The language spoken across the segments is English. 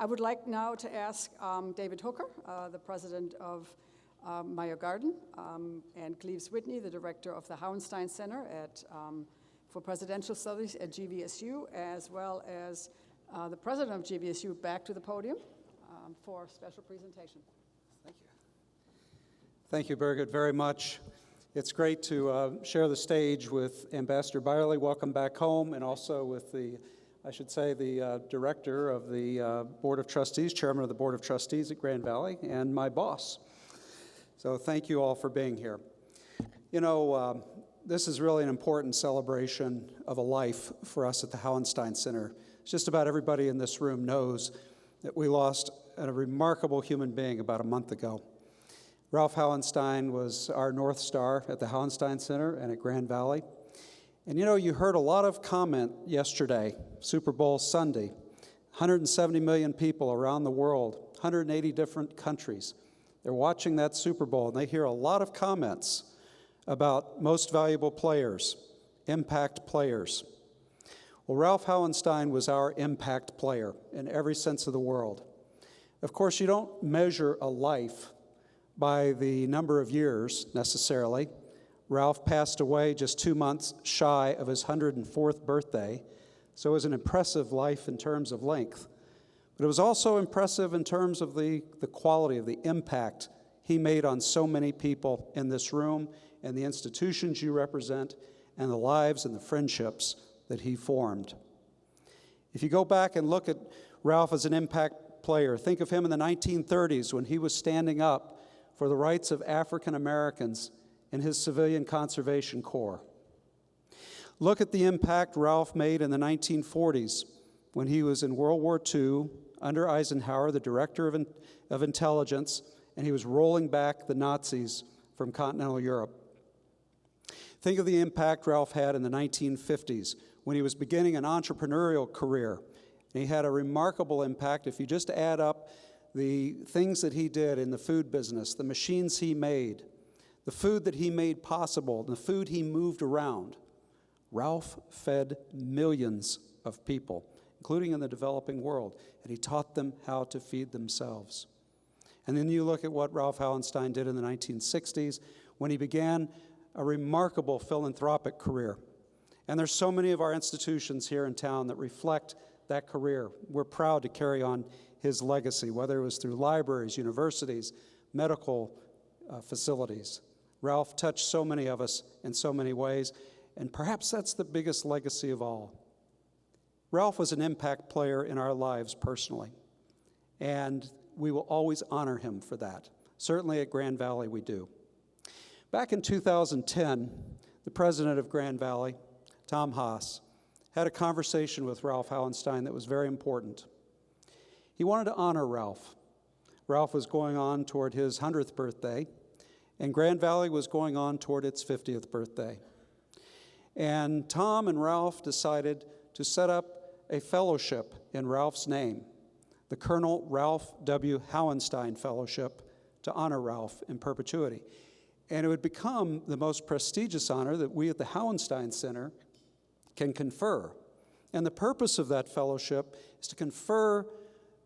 I would like now to ask David Hooker, the president of Meyer Garden, and Cleves Whitney, the director of the Hauenstein Center for Presidential Studies at GVSU, as well as the president of GVSU, back to the podium for a special presentation. Thank you. Thank you, Birgit, very much. It's great to share the stage with Ambassador Beyrle. Welcome back home, and also with the director of the Board of Trustees, chairman of the Board of Trustees at Grand Valley, and my boss. So thank you all for being here. You know, this is really an important celebration of a life for us at the Hauenstein Center. Just about everybody in this room knows that we lost a remarkable human being about a month ago. Ralph Hauenstein was our North Star at the Hauenstein Center and at Grand Valley. And you know, you heard a lot of comment yesterday, Super Bowl Sunday, 170 million people around the world, 180 different countries. They're watching that Super Bowl, and they hear a lot of comments about most valuable players, impact players. Well, Ralph Hauenstein was our impact player in every sense of the world. Of course, you don't measure a life by the number of years, necessarily. Ralph passed away just 2 months shy of his 104th birthday, so it was an impressive life in terms of length. But it was also impressive in terms of the quality of the impact he made on so many people in this room and the institutions you represent and the lives and the friendships that he formed. If you go back and look at Ralph as an impact player, think of him in the 1930s when he was standing up for the rights of African Americans in his Civilian Conservation Corps. Look at the impact Ralph made in the 1940s when he was in World War II under Eisenhower, the director of intelligence, and he was rolling back the Nazis from continental Europe. Think of the impact Ralph had in the 1950s when he was beginning an entrepreneurial career. And he had a remarkable impact. If you just add up the things that he did in the food business, the machines he made, the food that he made possible, the food he moved around, Ralph fed millions of people, including in the developing world, and he taught them how to feed themselves. And then you look at what Ralph Hauenstein did in the 1960s when he began a remarkable philanthropic career. And there's so many of our institutions here in town that reflect that career. We're proud to carry on his legacy, whether it was through libraries, universities, medical facilities. Ralph touched so many of us in so many ways, and perhaps that's the biggest legacy of all. Ralph was an impact player in our lives personally, and we will always honor him for that. Certainly at Grand Valley we do. Back in 2010, the president of Grand Valley, Tom Haas, had a conversation with Ralph Hauenstein that was very important. He wanted to honor Ralph. Ralph was going on toward his 100th birthday, and Grand Valley was going on toward its 50th birthday. And Tom and Ralph decided to set up a fellowship in Ralph's name, the COL Ralph W. Hauenstein Fellowship, to honor Ralph in perpetuity. And it would become the most prestigious honor that we at the Hauenstein Center can confer. And the purpose of that fellowship is to confer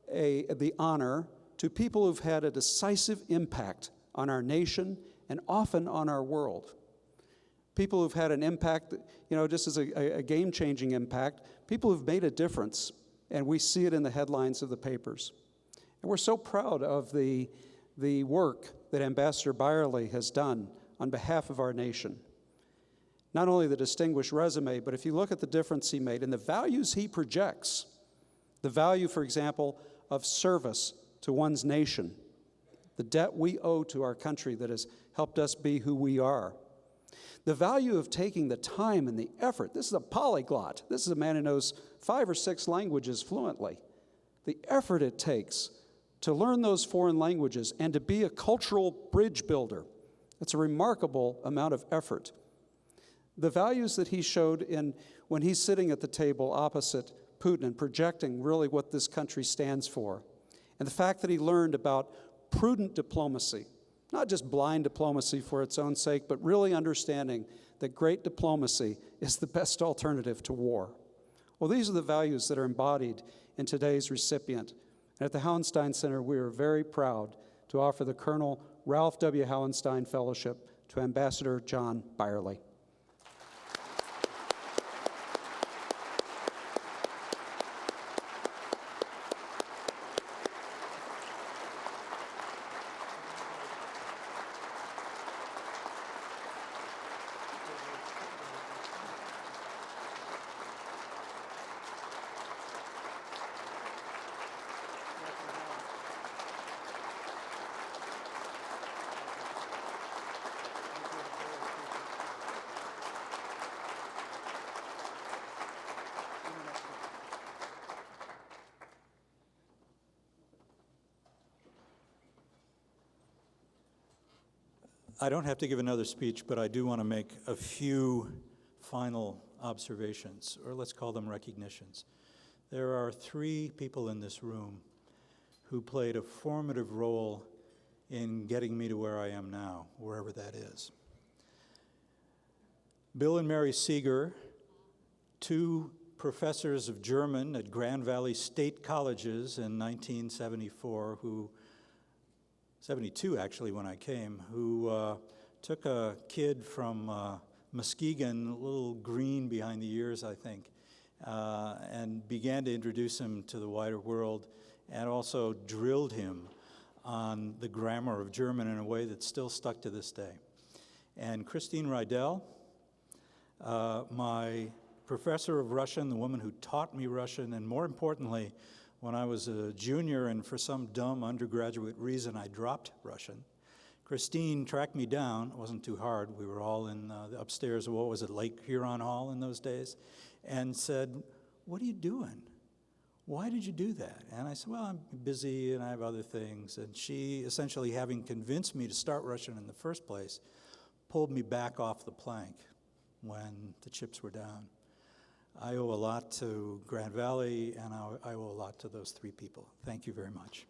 the honor to people who've had a decisive impact on our nation and often on our world. People who've had an impact, you know, just as a game-changing impact, people who've made a difference, and we see it in the headlines of the papers. And we're so proud of the work that Ambassador Beyrle has done on behalf of our nation. Not only the distinguished resume, but if you look at the difference he made and the values he projects, the value, for example, of service to one's nation, the debt we owe to our country that has helped us be who we are, the value of taking the time and the effort. This is a polyglot. This is a man who knows 5 or 6 languages fluently. The effort it takes to learn those foreign languages and to be a cultural bridge builder. It's a remarkable amount of effort. The values that he showed when he's sitting at the table opposite Putin and projecting really what this country stands for. And the fact that he learned about prudent diplomacy, not just blind diplomacy for its own sake, but really understanding that great diplomacy is the best alternative to war. Well, these are the values that are embodied in today's recipient, And at the Hauenstein Center, we are very proud to offer the COL Ralph W. Hauenstein Fellowship to Ambassador John Beyrle. I don't have to give another speech, but I do want to make a few final observations, or let's call them recognitions. There are 3 people in this room who played a formative role in getting me to where I am now, wherever that is. Bill and Mary Seeger, 2 professors of German at Grand Valley State Colleges in 1974, 72 actually when I came, who took a kid from Muskegon, a little green behind the ears, I think, and began to introduce him to the wider world, and also drilled him on the grammar of German in a way that's still stuck to this day. And Christine Rydell, my professor of Russian, the woman who taught me Russian, and more importantly, when I was a junior and for some dumb undergraduate reason I dropped Russian, Christine tracked me down. It wasn't too hard. We were all in the upstairs of, what was it, Lake Huron Hall in those days, and said, "What are you doing? Why did you do that?" And I said, "Well, I'm busy and I have other things." And she, essentially having convinced me to start Russian in the first place, pulled me back off the plank when the chips were down. I owe a lot to Grand Valley, and I owe a lot to those 3 people. Thank you very much.